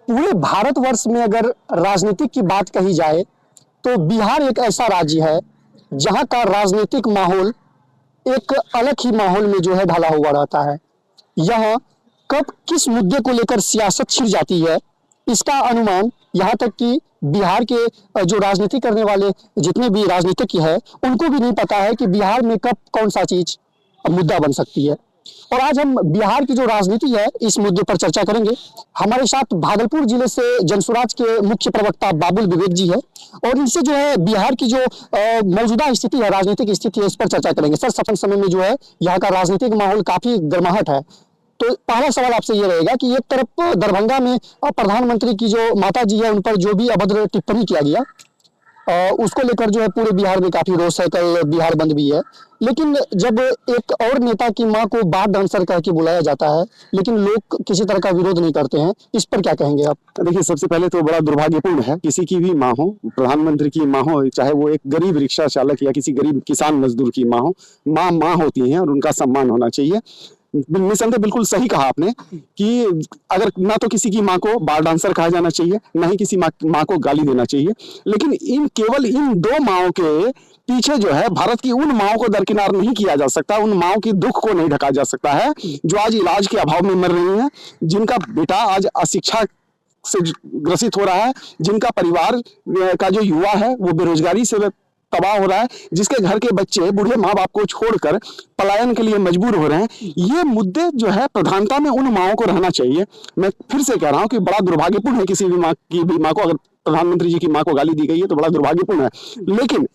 पूरे भारतवर्ष में अगर राजनीतिक की बात कही जाए तो बिहार एक ऐसा राज्य है जहां का राजनीतिक माहौल एक अलग ही माहौल में जो है ढला हुआ रहता है। यहाँ कब किस मुद्दे को लेकर सियासत छिड़ जाती है, इसका अनुमान यहाँ तक कि बिहार के जो राजनीति करने वाले जितने भी राजनीतिज्ञ हैं उनको भी नहीं पता है कि बिहार में कब कौन सा चीज मुद्दा बन सकती है। और आज हम बिहार की जो राजनीति है इस मुद्दे पर चर्चा करेंगे। हमारे साथ भागलपुर जिले से जनसुराज के मुख्य प्रवक्ता बाबुल विवेक जी है और इनसे जो है बिहार की जो मौजूदा स्थिति है, राजनीतिक स्थिति है, इस पर चर्चा करेंगे। सर, सफल समय में जो है यहाँ का राजनीतिक माहौल काफी गर्माहट है, तो पहला सवाल आपसे ये रहेगा कि एक तरफ दरभंगा में प्रधानमंत्री की जो माता जी है उन पर जो भी अभद्र टिप्पणी किया गया उसको लेकर जो है पूरे बिहार में काफी रोष है, कल बिहार बंद भी है। लेकिन जब एक और नेता की मां को बार डांसर कह के बुलाया जाता है लेकिन लोग किसी तरह का विरोध नहीं करते हैं, इस पर क्या कहेंगे आप? देखिए, सबसे पहले तो बड़ा दुर्भाग्यपूर्ण है, किसी की भी माँ हो, प्रधानमंत्री की माँ हो, चाहे वो एक गरीब रिक्शा चालक या किसी गरीब किसान मजदूर की माँ हो, माँ होती हैं और उनका सम्मान होना चाहिए। निसंदेह बिल्कुल सही कहा आपने कि अगर ना तो किसी की माँ को बार डांसर कहा जाना चाहिए, ना ही किसी माँ को गाली देना चाहिए, लेकिन केवल इन दो माओं के पीछे जो है भारत की उन माओं को दरकिनार नहीं किया जा सकता, उन माओं की दुख को नहीं ढका जा सकता है जो आज इलाज के अभाव में मर रही हैं, जिनका बेटा आज अशिक्षा से ग्रसित हो रहा है, जिनका परिवार का जो युवा है वो बेरोजगारी से तबाह हो रहा है, जिसके घर के बच्चे बूढ़े माँ बाप को छोड़कर पलायन के लिए मजबूर हो रहे हैं। ये मुद्दे जो है प्रधानता में उन माओं को रहना चाहिए। मैं फिर से कह रहा हूं कि बड़ा दुर्भाग्यपूर्ण है किसी भी माँ को अगर प्रधानमंत्री जी की मां को गाली दी गई है तो बड़ा दुर्भाग्यपूर्ण है, लेकिन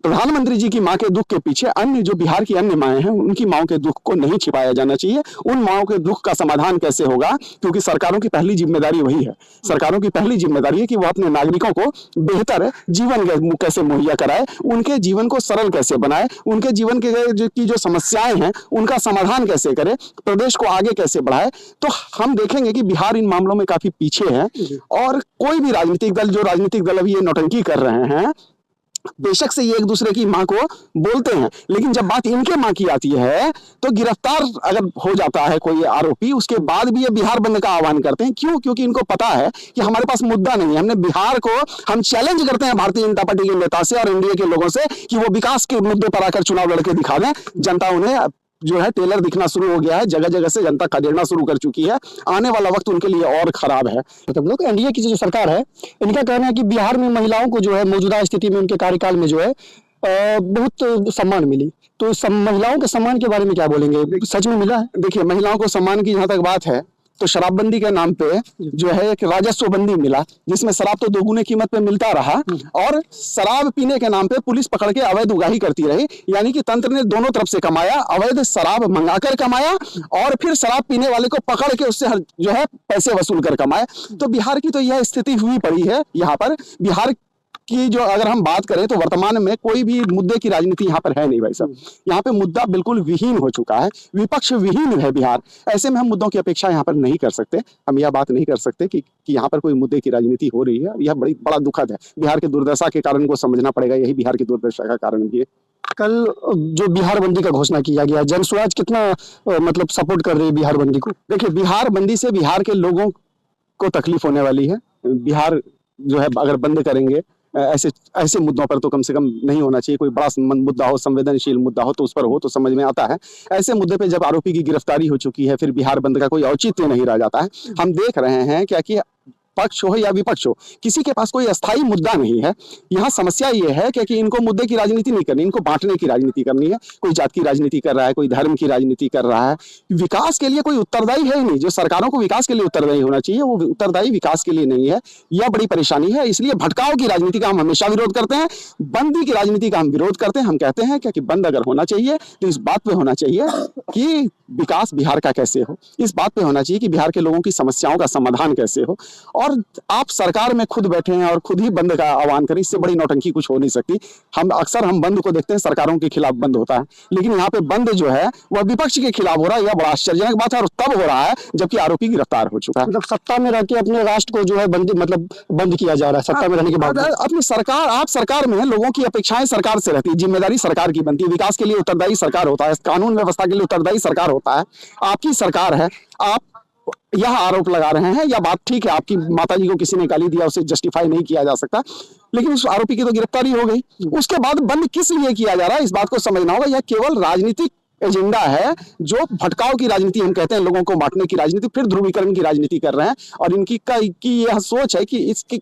प्रधानमंत्री जी की मां के दुख के पीछे अन्य जो बिहार की अन्य माएं हैं उनकी माओं के दुख को नहीं छिपाया जाना चाहिए। उन माओं के दुख का समाधान कैसे होगा, क्योंकि सरकारों की पहली जिम्मेदारी वही है। सरकारों की पहली जिम्मेदारी है कि वो अपने नागरिकों को बेहतर जीवन कैसे मुहैया कराए, उनके जीवन को सरल कैसे बनाए, उनके जीवन की जो समस्याएं हैं उनका समाधान कैसे करे, प्रदेश को आगे कैसे बढ़ाए। तो हम देखेंगे कि बिहार इन मामलों में काफी पीछे है और कोई भी राजनीतिक दल अभी ये नौटंकी कर रहे हैं, बेशक से ये एक दूसरे की मां को बोलते हैं, लेकिन जब बात इनके मां की आती है तो गिरफ्तार अगर हो जाता है कोई आरोपी, उसके बाद भी ये बिहार बंद का आह्वान करते हैं। क्यों? क्योंकि इनको पता है कि हमारे पास मुद्दा नहीं है। हमने बिहार को हम चैलेंज करते हैं भारतीय जनता पार्टी के नेता से और एनडीए के लोगों से कि वो विकास के मुद्दे पर आकर चुनाव लड़के दिखा दें। जनता उन्हें जो है टेलर दिखना शुरू हो गया है, जगह जगह से जनता खदेड़ना शुरू कर चुकी है। आने वाला वक्त उनके लिए और खराब है। मतलब लोग एनडीए की जो सरकार है इनका कहना है कि बिहार में महिलाओं को जो है मौजूदा स्थिति में उनके कार्यकाल में जो है बहुत सम्मान मिली, तो महिलाओं के सम्मान के बारे में क्या बोलेंगे? सच में मिला है? देखिए, महिलाओं को सम्मान की जहां तक बात है तो शराबबंदी के नाम पे जो है एक राजस्व बंदी मिला, जिसमें शराब तो दोगुने कीमत पे मिलता रहा और शराब पीने के नाम पे पुलिस पकड़ के अवैध उगाही करती रही। यानी कि तंत्र ने दोनों तरफ से कमाया, अवैध शराब मंगाकर कमाया और फिर शराब पीने वाले को पकड़ के उससे जो है पैसे वसूल कर कमाया। तो बिहार की तो यह स्थिति हुई पड़ी है। यहाँ पर बिहार की जो अगर हम बात करें तो वर्तमान में कोई भी मुद्दे की राजनीति यहाँ पर है नहीं भाई साहब। यहाँ पे मुद्दा बिल्कुल विहीन हो चुका है, विपक्ष विहीन है बिहार। ऐसे में हम मुद्दों की अपेक्षा यहाँ पर नहीं कर सकते। हम यह बात नहीं कर सकते कि यहाँ पर कोई मुद्दे की राजनीति हो रही है। यह बड़ा दुखद है। बिहार के दुर्दशा के कारण को समझना पड़ेगा, यही बिहार की दुर्दशा का कारण भी है। कल जो बिहार बंदी का घोषणा किया गया, जनसुराज कितना मतलब सपोर्ट कर रही है बिहार बंदी को? देखिए, बिहार बंदी से बिहार के लोगों को तकलीफ होने वाली है। बिहार जो है अगर बंद करेंगे ऐसे मुद्दों पर तो कम से कम नहीं होना चाहिए। कोई बड़ा मुद्दा हो, संवेदनशील मुद्दा हो तो उस पर हो तो समझ में आता है। ऐसे मुद्दे पे जब आरोपी की गिरफ्तारी हो चुकी है फिर बिहार बंद का कोई औचित्य नहीं रह जाता है। हम देख रहे हैं क्या कि पक्ष हो या विपक्ष हो, किसी के पास कोई अस्थायी मुद्दा नहीं है। यहाँ समस्या ये है कि इनको मुद्दे की राजनीति नहीं करनी, इनको बांटने की राजनीति करनी है। कोई जात की राजनीति कर रहा है, कोई धर्म की राजनीति कर रहा है। विकास के लिए कोई उत्तरदायी है ही नहीं। जो सरकारों को विकास के लिए उत्तरदायी होना चाहिए वो उत्तरदायी विकास के लिए नहीं है। यह बड़ी परेशानी है। इसलिए भटकाव की राजनीति का हम हमेशा विरोध करते हैं, बंदी की राजनीति का हम विरोध करते हैं। हम कहते हैं कि बंद अगर होना चाहिए तो इस बात पे होना चाहिए कि विकास बिहार का कैसे हो, इस बात पे होना चाहिए कि बिहार के लोगों की समस्याओं का समाधान कैसे हो। और आप सरकार में खुद बैठे हैं और खुद ही बंद का आह्वान करें, इससे बड़ी नौटंकी कुछ हो नहीं सकती। हम अक्सर बंद को देखते हैं सरकारों के खिलाफ बंद होता है, लेकिन यहाँ पे बंद जो है वह विपक्ष के खिलाफ हो रहा है। यह बड़ा आश्चर्यजनक बात है और तब हो रहा है जबकि आरोपी गिरफ्तार हो चुका है। मतलब सत्ता में रह के अपने राष्ट्र को जो है बंद किया जा रहा है सत्ता में रहने के बाद। अपनी सरकार, आप सरकार में है, लोगों की अपेक्षाएं सरकार से रहती है, जिम्मेदारी सरकार की बनती है। विकास के लिए उत्तरदायी सरकार होता है, कानून व्यवस्था के लिए उत्तरदायी सरकार होता है। आपकी सरकार है, आप यह आरोप लगा रहे हैं। यह बात ठीक है, आपकी माताजी को किसी ने गाली दिया, उसे जस्टिफाई नहीं किया जा सकता, लेकिन उस आरोपी की तो गिरफ्तारी हो गई। उसके बाद बंद किस लिए किया जा रहा है, इस बात को समझना होगा। यह केवल राजनीतिक एजेंडा है, जो भटकाव की राजनीति हम कहते हैं, लोगों को बांटने की राजनीति, फिर ध्रुवीकरण की राजनीति कर रहे हैं। और इनकी यह सोच है कि इसके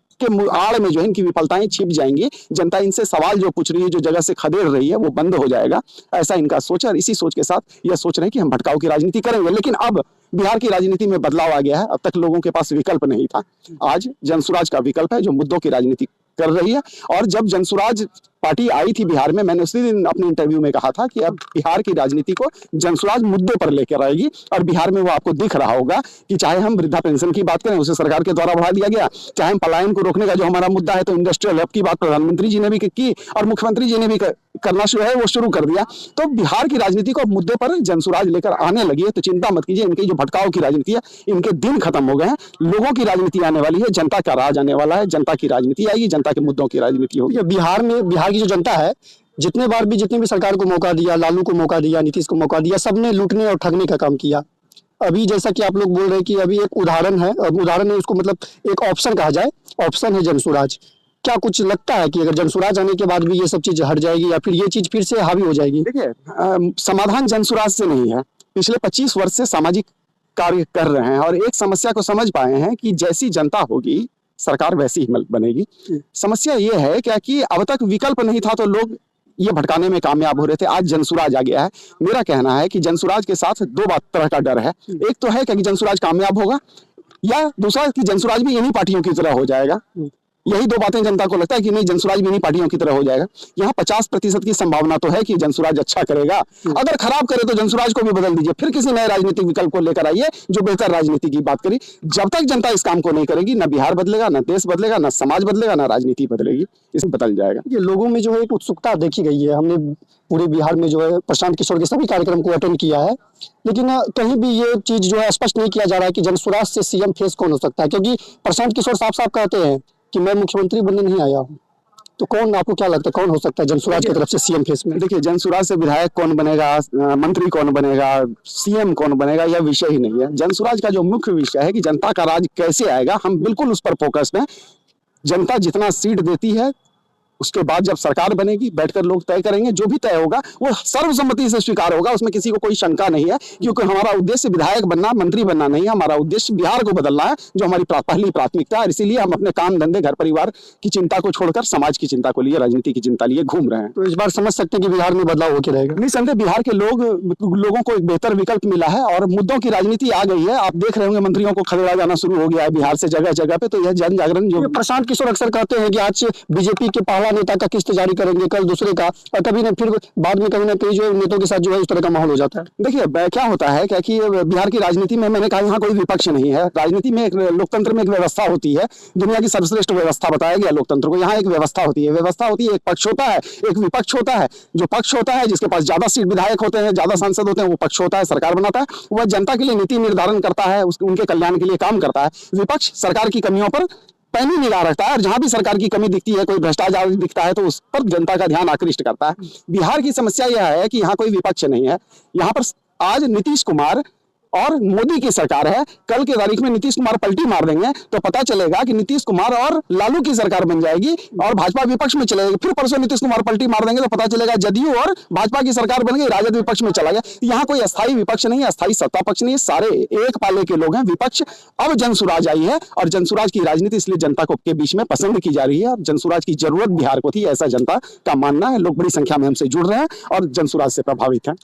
आड़ में जो है इनकी विफलताएं छिप जाएंगी, जनता इनसे सवाल जो पूछ रही है, जो जगह से खदेड़ रही है, वो बंद हो जाएगा, ऐसा इनका सोच है। और इसी सोच के साथ यह सोच रहे हैं कि हम भटकाव की राजनीति करेंगे। लेकिन अब बिहार की राजनीति में बदलाव आ गया है। अब तक लोगों के पास विकल्प नहीं था, आज जनसुराज का विकल्प है, जो मुद्दों की राजनीति कर रही है। और जब जनसुराज पार्टी आई थी बिहार में, मैंने उसी दिन अपने इंटरव्यू में कहा था कि अब बिहार की राजनीति को जनसुराज मुद्दों पर लेकर आएगी। और बिहार में वो आपको दिख रहा होगा कि चाहे हम वृद्धा पेंशन की बात करें, उसे सरकार के द्वारा बढ़ा दिया गया, चाहे हम पलायन को रोकने का जो हमारा मुद्दा है, तो इंडस्ट्रियल हब की बात प्रधानमंत्री जी ने भी की और मुख्यमंत्री जी ने भी करना जो है वो शुरू कर दिया। तो बिहार की राजनीति को मुद्दे पर जनसुराज लेकर आने लगी है। तो चिंता मत कीजिए, इनकी जो भटकाव की राजनीति है, इनके दिन खत्म हो गए हैं। लोगों की राजनीति आने वाली है, जनता का राज आने वाला है, जनता की राजनीति आएगी, जनता के मुद्दों की राजनीति होगी। बिहार में, बिहार की जो जनता है, जितने भी सरकार को मौका दिया, लालू को मौका दिया, नीतीश को मौका दिया, सबने लूटने और ठगने का काम किया। अभी जैसा कि आप लोग बोल रहे हैं कि अभी एक उदाहरण है, और उदाहरण है, उसको मतलब एक ऑप्शन कहा जाए, ऑप्शन है जनसुराज। क्या कुछ लगता है कि अगर जनसुराज आने के बाद भी ये सब चीज हट जाएगी, या फिर ये चीज फिर से हावी हो जाएगी? देखिए, समाधान जनसुराज से नहीं है। पिछले 25 वर्ष से सामाजिक कार्य कर रहे हैं और एक समस्या को समझ पाए हैं कि जैसी जनता होगी, सरकार वैसी ही बनेगी। समस्या ये है क्या कि अब तक विकल्प नहीं था, तो लोग ये भटकाने में कामयाब हो रहे थे। आज जनसुराज आ गया है। मेरा कहना है कि जनसुराज के साथ दो तरह का डर है। एक तो है कि जनसुराज कामयाब होगा, या दूसरा कि जनसुराज भी इन्हीं पार्टियों की तरह हो जाएगा। यही दो बातें जनता को लगता है कि नहीं, जनसुराज भी इन्हीं पार्टियों की तरह हो जाएगा। यहाँ 50% की संभावना तो है कि जनसुराज अच्छा करेगा। अगर खराब करे तो जनसुराज को भी बदल दीजिए, फिर किसी नए राजनीतिक विकल्प को लेकर आइए जो बेहतर राजनीति की बात करी। जब तक जनता इस काम को नहीं करेगी, ना बिहार बदलेगा, ना देश बदलेगा, ना समाज बदलेगा, ना राजनीति बदलेगी। इसे बदल जाएगा। ये लोगों में जो है एक उत्सुकता देखी गई है। हमने पूरे बिहार में जो है प्रशांत किशोर के सभी कार्यक्रम को अटेंड किया है, लेकिन कहीं भी ये चीज जो है स्पष्ट नहीं किया जा रहा है कि जनसुराज से सीएम फेस कौन हो सकता है। क्योंकि प्रशांत किशोर साफ साफ कहते हैं कि मैं मुख्यमंत्री बनने नहीं आया हूँ। तो कौन, आपको क्या लगता है कौन हो सकता है जनसुराज की तरफ से सीएम फेस में? देखिए, जनसुराज से विधायक कौन बनेगा, मंत्री कौन बनेगा, सीएम कौन बनेगा, यह विषय ही नहीं है। जनसुराज का जो मुख्य विषय है कि जनता का राज कैसे आएगा, हम बिल्कुल उस पर फोकस हैं। जनता जितना सीट देती है, उसके बाद जब सरकार बनेगी, बैठकर लोग तय करेंगे। जो भी तय होगा वो सर्वसम्मति से स्वीकार होगा, उसमें किसी को कोई शंका नहीं है। क्योंकि हमारा उद्देश्य विधायक बनना, मंत्री बनना नहीं है। हमारा उद्देश्य बिहार को बदलना है, जो हमारी पहली प्राथमिकता है। और इसीलिए हम अपने काम धंधे, घर परिवार की चिंता को छोड़कर समाज की चिंता को लिए, राजनीति की चिंता लिए घूम रहे हैं। तो इस बार समझ सकते हैं कि बिहार में बदलाव होकर रहेगा। निसंदेह बिहार के लोगों को एक बेहतर विकल्प मिला है और मुद्दों की राजनीति आ गई है। आप देख रहे होंगे मंत्रियों को खदेड़ा जाना शुरू हो गया है बिहार से जगह जगह पे। तो यह जन जागरण जो प्रशांत किशोर अक्सर कहते हैं कि आज बीजेपी के पहला नेता का किस्त करेंगे, कल दूसरे का, और कभी ना फिर बाद में कहीं ना कहीं जो नेताओं के साथ जो है उस तरह का माहौल हो जाता है। देखिए, क्या होता है क्या कि बिहार की राजनीति में, मैंने कहा, यहाँ कोई विपक्ष नहीं है। राजनीति में, एक लोकतंत्र में एक व्यवस्था होती है। दुनिया की सर्वश्रेष्ठ व्यवस्था बताया गया लोकतंत्र को। यहाँ एक व्यवस्था होती है, एक पक्ष होता है, एक विपक्ष होता है। जो पक्ष होता है, जिसके पास ज्यादा सीट विधायक होते हैं, ज्यादा सांसद होते हैं, वो पक्ष होता है, सरकार बनाता है। वह जनता के लिए नीति निर्धारण करता है, उनके कल्याण के लिए काम करता है। विपक्ष सरकार की कमियों पर पैनी निगाह रखता है, और जहां भी सरकार की कमी दिखती है, कोई भ्रष्टाचार दिखता है, तो उस पर जनता का ध्यान आकृष्ट करता है। बिहार की समस्या यह है कि यहाँ कोई विपक्ष नहीं है। यहाँ पर आज नीतीश कुमार और मोदी की सरकार है। कल के तारीख में नीतीश कुमार पलटी मार देंगे तो पता चलेगा कि नीतीश कुमार और लालू की सरकार बन जाएगी और भाजपा विपक्ष में चले जाएगी। फिर परसों नीतीश कुमार पलटी मार देंगे तो पता चलेगा जदयू और भाजपा की सरकार बन गई, राजद विपक्ष में चला गया। यहाँ कोई अस्थायी विपक्ष नहीं है, अस्थायी सत्ता पक्ष नहीं है, सारे एक पाले के लोग हैं। विपक्ष अब जनसुराज आई है और जनसुराज की राजनीति इसलिए जनता को के बीच में पसंद की जा रही है और जनसुराज की जरूरत बिहार को थी, ऐसा जनता का मानना है। लोग बड़ी संख्या में हमसे जुड़ रहे हैं और जनसुराज से प्रभावित हैं।